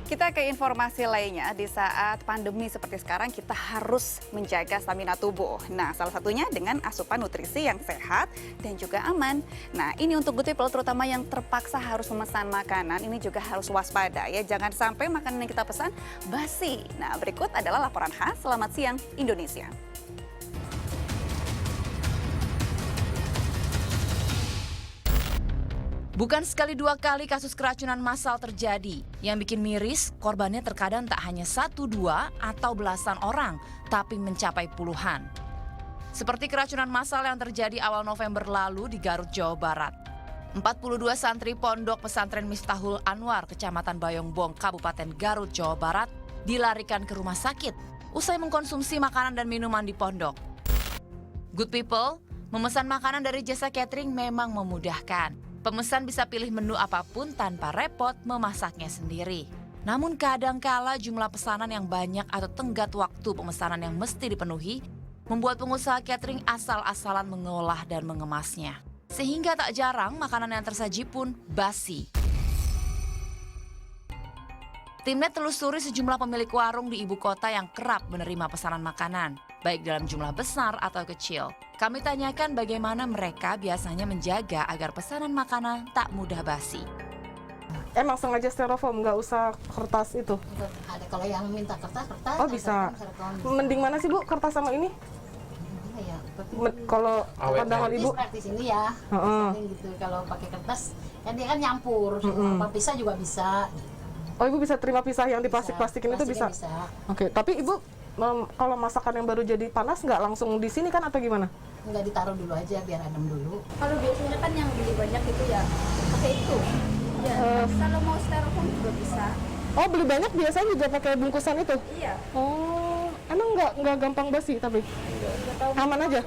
Kita ke informasi lainnya, di saat pandemi seperti sekarang kita harus menjaga stamina tubuh. Nah, salah satunya dengan asupan nutrisi yang sehat dan juga aman. Nah, ini untuk good people terutama yang terpaksa harus memesan makanan, ini juga harus waspada ya. Jangan sampai makanan yang kita pesan basi. Nah, berikut adalah laporan khas Selamat Siang Indonesia. Bukan sekali dua kali kasus keracunan massal terjadi. Yang bikin miris, korbannya terkadang tak hanya 1, 2, atau belasan orang, tapi mencapai puluhan. Seperti keracunan massal yang terjadi awal November lalu di Garut, Jawa Barat. 42 santri pondok pesantren Miftahul Anwar, Kecamatan Bayongbong, Kabupaten Garut, Jawa Barat, dilarikan ke rumah sakit usai mengkonsumsi makanan dan minuman di pondok. Good people, memesan makanan dari jasa catering memang memudahkan. Pemesan bisa pilih menu apapun tanpa repot memasaknya sendiri. Namun kadangkala jumlah pesanan yang banyak atau tenggat waktu pemesanan yang mesti dipenuhi membuat pengusaha catering asal-asalan mengolah dan mengemasnya. Sehingga tak jarang makanan yang tersaji pun basi. Timnet telusuri sejumlah pemilik warung di ibu kota yang kerap menerima pesanan makanan, baik dalam jumlah besar atau kecil. Kami tanyakan bagaimana mereka biasanya menjaga agar pesanan makanan tak mudah basi. Emang sengaja styrofoam, nggak usah kertas itu? Ada kalau yang minta kertas. Oh bisa. Mending mana sih Bu, kertas sama ini? Ya, Kalau pandangan Ibu? Praktis ini ya. Gitu. Kalau pakai kertas, kan dia kan nyampur. Apa pisah juga bisa. Oh Ibu bisa terima pisah yang di plastik-plastikin itu bisa? Oke, tapi Ibu kalau masakan yang baru jadi panas nggak langsung di sini kan atau gimana? Nggak, ditaruh dulu aja biar adem dulu. Kalau biasanya kan yang beli banyak itu ya pakai itu. Ya, kalau mau styrofoam juga bisa. Oh beli banyak biasanya juga pakai bungkusan itu? Iya. Oh, emang nggak gampang basi tapi? Aman aja?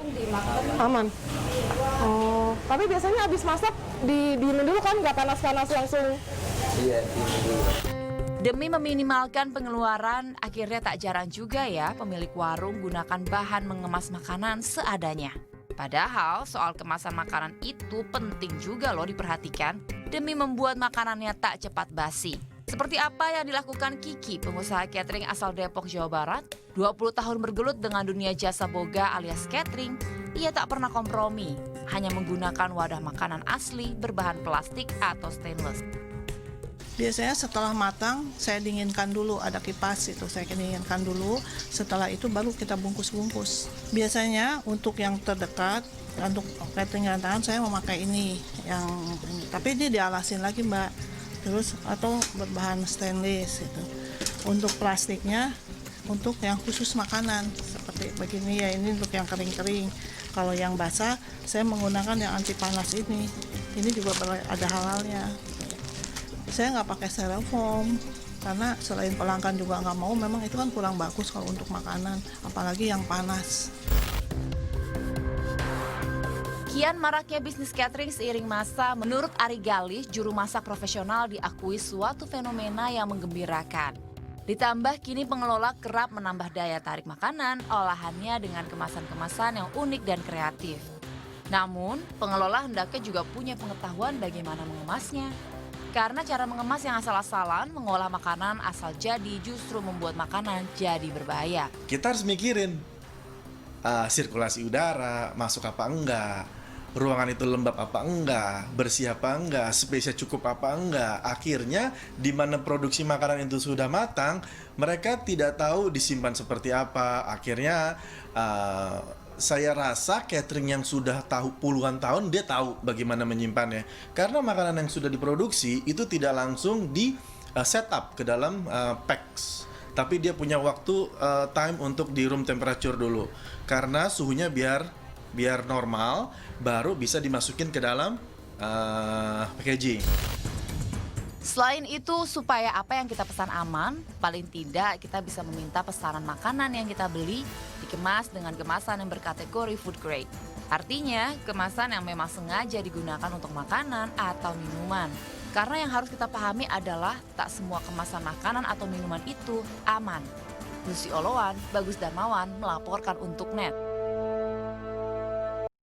Aman? Oh, tapi biasanya habis masak didiemin dulu kan, nggak panas-panas langsung? Iya, diemin dulu. Demi meminimalkan pengeluaran, akhirnya tak jarang juga ya pemilik warung gunakan bahan mengemas makanan seadanya. Padahal soal kemasan makanan itu penting juga loh diperhatikan demi membuat makanannya tak cepat basi. Seperti apa yang dilakukan Kiki, pengusaha catering asal Depok, Jawa Barat. 20 tahun bergelut dengan dunia jasa boga alias catering, ia tak pernah kompromi, hanya menggunakan wadah makanan asli berbahan plastik atau stainless. Biasanya setelah matang, saya dinginkan dulu, ada kipas itu, saya dinginkan dulu. Setelah itu baru kita bungkus-bungkus. Biasanya untuk yang terdekat, untuk catering tangan saya memakai ini, tapi ini dialasin lagi Mbak. Terus atau berbahan stainless itu. Untuk plastiknya, untuk yang khusus makanan seperti begini ya, ini untuk yang kering-kering. Kalau yang basah, saya menggunakan yang anti panas ini. Ini juga ada halalnya. Saya nggak pakai styrofoam karena selain pelanggan juga nggak mau, memang itu kan kurang bagus kalau untuk makanan, apalagi yang panas. Kian maraknya bisnis catering seiring masa, menurut Ari Galih, juru masak profesional diakui suatu fenomena yang menggembirakan. Ditambah kini pengelola kerap menambah daya tarik makanan olahannya dengan kemasan-kemasan yang unik dan kreatif. Namun, pengelola hendaknya juga punya pengetahuan bagaimana mengemasnya. Karena cara mengemas yang asal-asalan, mengolah makanan asal jadi justru membuat makanan jadi berbahaya. Kita harus mikirin sirkulasi udara, masuk apa enggak, ruangan itu lembab apa enggak, bersih apa enggak, space-nya cukup apa enggak. Akhirnya di mana produksi makanan itu sudah matang, mereka tidak tahu disimpan seperti apa. Akhirnya saya rasa catering yang sudah tahu puluhan tahun, dia tahu bagaimana menyimpannya. Karena makanan yang sudah diproduksi itu tidak langsung di setup ke dalam packs, tapi dia punya waktu time untuk di room temperature dulu. Karena suhunya biar normal, baru bisa dimasukin ke dalam packaging. Selain itu, supaya apa yang kita pesan aman, paling tidak kita bisa meminta pesanan makanan yang kita beli dikemas dengan kemasan yang berkategori food grade. Artinya, kemasan yang memang sengaja digunakan untuk makanan atau minuman. Karena yang harus kita pahami adalah tak semua kemasan makanan atau minuman itu aman. Lucy Olowan, Bagus Darmawan melaporkan untuk NET.